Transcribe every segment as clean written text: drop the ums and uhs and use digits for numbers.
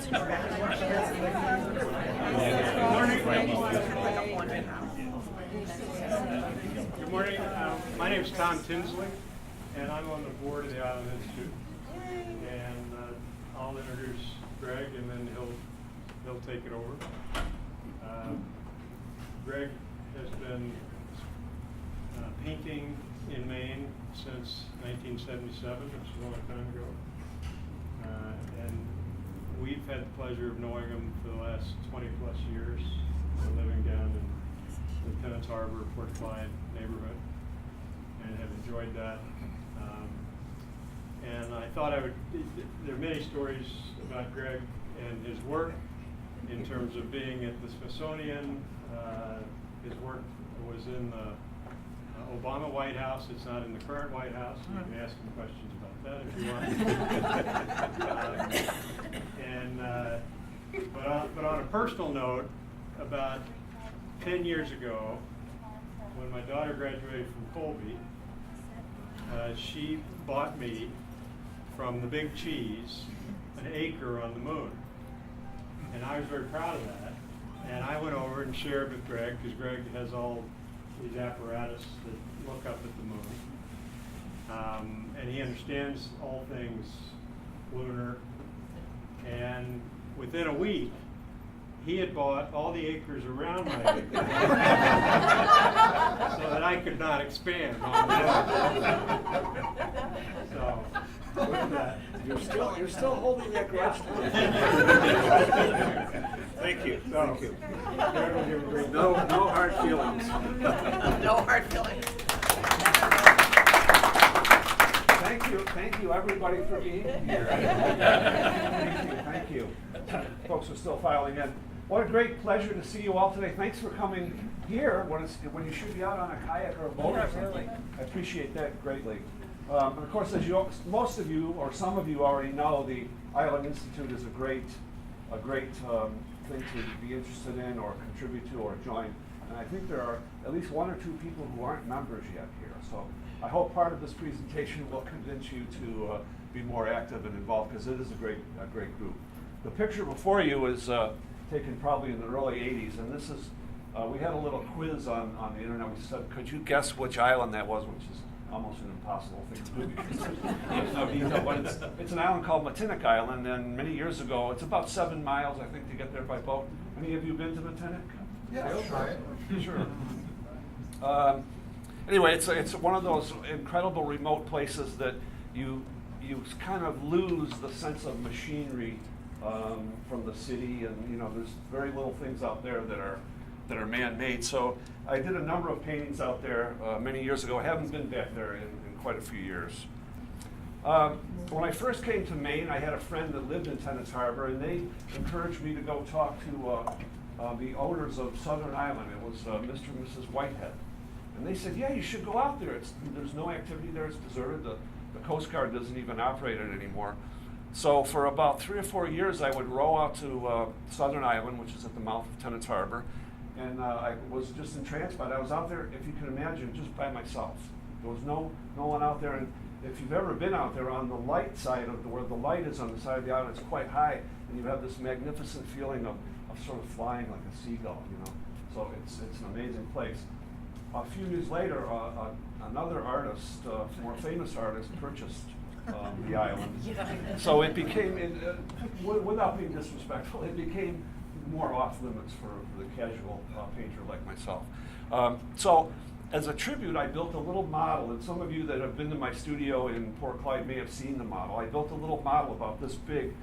Good morning. My name is Tom Tinsley, and I'm on the board of the Island Institute. And I'll introduce Greg, and then he'll take it over. Greg has been painting in Maine since 1977, which is a long time ago. And we've had the pleasure of knowing him for the last 20 plus years. We're living down in the Lieutenant's Harbor, Port Clyde neighborhood, and have enjoyed that. And I thought there are many stories about Greg and his work in terms of being at the Smithsonian. His work was in the Obama White House. It's not in the current White House. You can ask him questions about that if you want. But on a personal note, about 10 years ago, when my daughter graduated from Colby, she bought me from the Big Cheese an acre on the moon. And I was very proud of that. And I went over and shared with Greg, because Greg has all these apparatus that look up at the moon. And he understands all things lunar. And within a week, he had bought all the acres around my acre so that I could not expand on that. So, with that, You're still holding that grudge. Thank you. Thank you. No hard feelings. No hard feelings. Thank you, everybody, for being here. Thank you. Folks are still filing in. What a great pleasure to see you all today. Thanks for coming here when you should be out on a kayak or a boat or something. I appreciate that greatly. And of course, as most of you or some of you already know, the Island Institute is a great thing to be interested in or contribute to or join. And I think there are at least one or two people who aren't members yet here. So I hope part of this presentation will convince you to be more active and involved, because it is a great group. The picture before you is taken probably in the early 80s, and this is, we had a little quiz on the internet. We said, could you guess which island that was, which is almost an impossible thing to do because there's no detail, but it's an island called Matinic Island, and many years ago, it's about 7 miles, I think, to get there by boat. Any of you been to Matinic? Yeah, Sure. Anyway, it's one of those incredible remote places that you kind of lose the sense of machinery from the city, and there's very little things out there that are man-made. So I did a number of paintings out there many years ago. I haven't been back there in quite a few years. When I first came to Maine, I had a friend that lived in Tenants Harbor, and they encouraged me to go talk to the owners of Southern Island. It was Mr. and Mrs. Whitehead. And they said, yeah, you should go out there. There's no activity there. It's deserted. The Coast Guard doesn't even operate it anymore. So for about 3 or 4 years, I would row out to Southern Island, which is at the mouth of Tenants Harbor. And I was just entranced by it. I was out there, if you can imagine, just by myself. There was no one out there. And if you've ever been out there on the light side of where the light is on the side of the island, it's quite high, and you have this magnificent feeling of sort of flying like a seagull, So it's an amazing place. A few years later, another artist, more famous artist, purchased the island. So it became, without being disrespectful, it became more off limits for the casual painter like myself. So as a tribute, I built a little model, and some of you that have been to my studio in Port Clyde may have seen the model. I built a little model about this big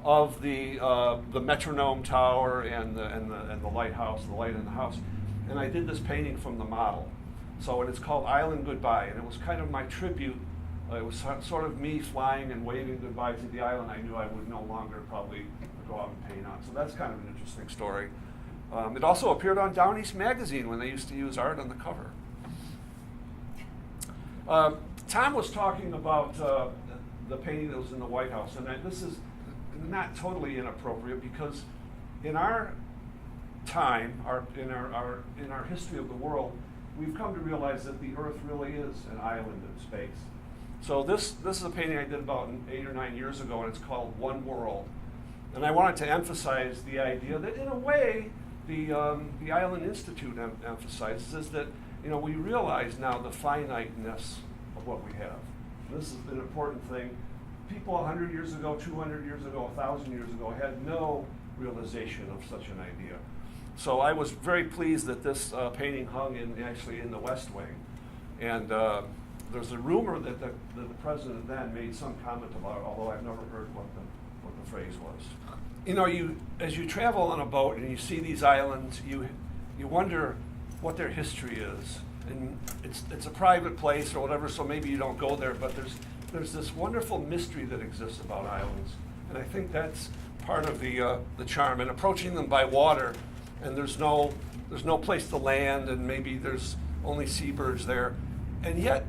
of the metronome tower and the lighthouse, the light in the house. And I did this painting from the model. So, and it's called Island Goodbye, and it was kind of my tribute. It was sort of me flying and waving goodbye to the island I knew I would no longer probably go out and paint on. So that's kind of an interesting story. It also appeared on Down East magazine when they used to use art on the cover. Tom was talking about the painting that was in the White House, and this is not totally inappropriate because in our time, in our history of the world, we've come to realize that the Earth really is an island in space. So this is a painting I did about 8 or 9 years ago, and it's called One World. And I wanted to emphasize the idea that, in a way, the Island Institute emphasizes is that, we realize now the finiteness of what we have. This is an important thing. People 100 years ago, 200 years ago, 1,000 years ago had no realization of such an idea. So I was very pleased that this painting hung actually in the West Wing. And there's a rumor that the president then made some comment about it, although I've never heard what the phrase was. As you travel on a boat and you see these islands, you wonder what their history is. And it's a private place or whatever, so maybe you don't go there, but there's this wonderful mystery that exists about islands. And I think that's part of the charm. And approaching them by water, and there's no place to land, and maybe there's only seabirds there. And yet,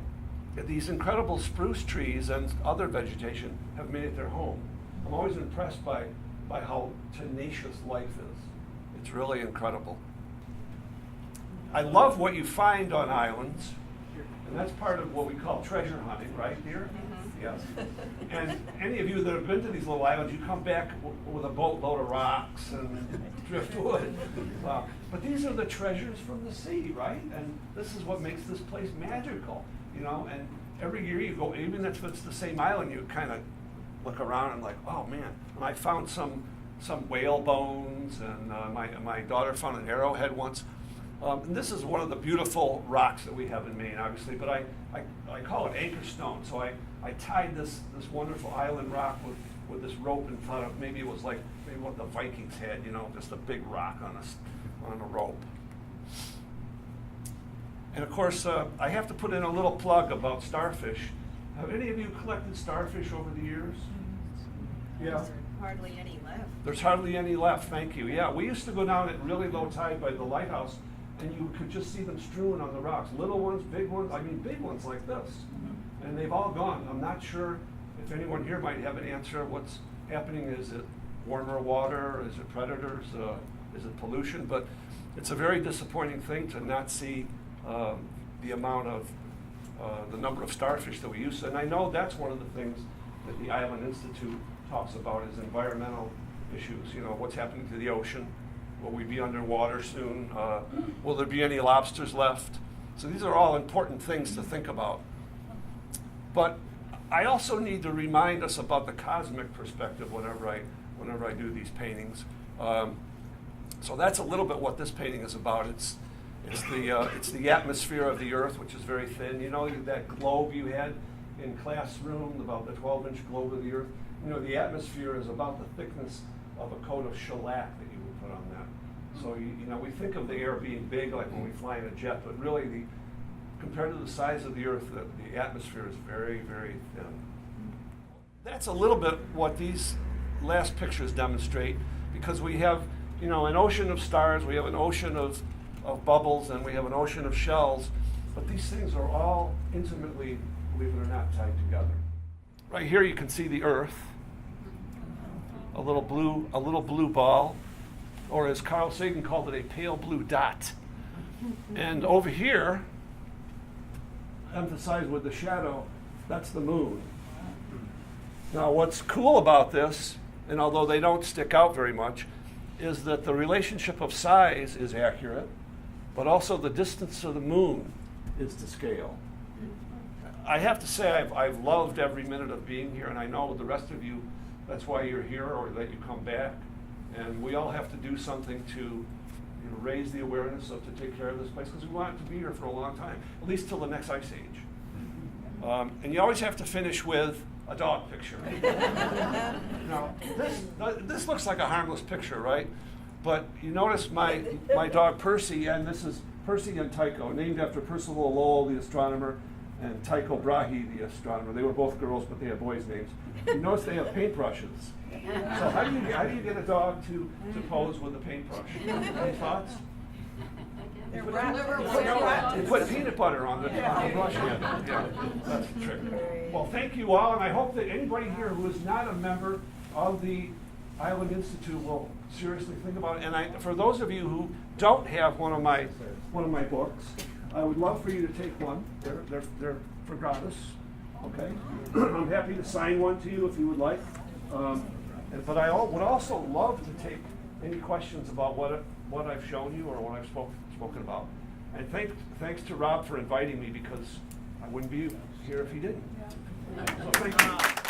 these incredible spruce trees and other vegetation have made it their home. I'm always impressed by how tenacious life is. It's really incredible. I love what you find on islands, and that's part of what we call treasure hunting, right, dear? Yes. And any of you that have been to these little islands, you come back with a boatload of rocks and driftwood. But these are the treasures from the sea, right? And this is what makes this place magical, And every year you go, even if it's the same island, you kind of look around and like, oh man. And I found some whale bones, and my daughter found an arrowhead once. And this is one of the beautiful rocks that we have in Maine, obviously, but I call it anchor stone. So I tied this wonderful island rock with this rope and thought of maybe what the Vikings had, just a big rock on a rope. And of course, I have to put in a little plug about starfish. Have any of you collected starfish over the years? Yeah. There's hardly any left. There's hardly any left, thank you. Yeah, we used to go down at really low tide by the lighthouse, and you could just see them strewn on the rocks. Little ones, big ones, big ones like this. And they've all gone. I'm not sure if anyone here might have an answer. What's happening? Is it warmer water? Is it predators? Is it pollution? But it's a very disappointing thing to not see the amount of, the number of starfish that we use. And I know that's one of the things that the Island Institute talks about is environmental issues. What's happening to the ocean? Will we be underwater soon? Will there be any lobsters left? So these are all important things to think about. But I also need to remind us about the cosmic perspective whenever I do these paintings. So that's a little bit what this painting is about. It's the atmosphere of the Earth, which is very thin. That globe you had in classroom, about the 12-inch globe of the Earth. The atmosphere is about the thickness of a coat of shellac that you would put on that. So we think of the air being big, like when we fly in a jet, but really compared to the size of the Earth, the atmosphere is very, very thin. That's a little bit what these last pictures demonstrate, because we have, an ocean of stars, we have an ocean of bubbles, and we have an ocean of shells, but these things are all intimately, believe it or not, tied together. Right here you can see the Earth, a little blue ball, or as Carl Sagan called it, a pale blue dot. And over here, emphasized with the shadow, that's the moon. Now what's cool about this, and although they don't stick out very much, is that the relationship of size is accurate, but also the distance of the moon is to scale. I have to say I've loved every minute of being here, and I know the rest of you, that's why you're here or that you come back. And we all have to do something to raise the awareness of to take care of this place, because we want it to be here for a long time, at least till the next ice age. And you always have to finish with a dog picture. Now, this looks like a harmless picture, right? But you notice my dog Percy, and this is Percy and Tycho, named after Percival Lowell, the astronomer, and Tycho Brahe, the astronomer. They were both girls, but they had boys' names. You notice they have paintbrushes. So how do you get a dog to pose with a paintbrush? Any thoughts? You put peanut butter on the brush handle. Yeah, that's the trick. Well, thank you all, and I hope that anybody here who is not a member of the Island Institute will seriously think about it. And for those of you who don't have one of my books, I would love for you to take one. They're for gratis. Okay. I'm happy to sign one to you if you would like. But I would also love to take any questions about what I've shown you or what I've spoken about. And thanks to Rob for inviting me, because I wouldn't be here if he didn't. So thank you.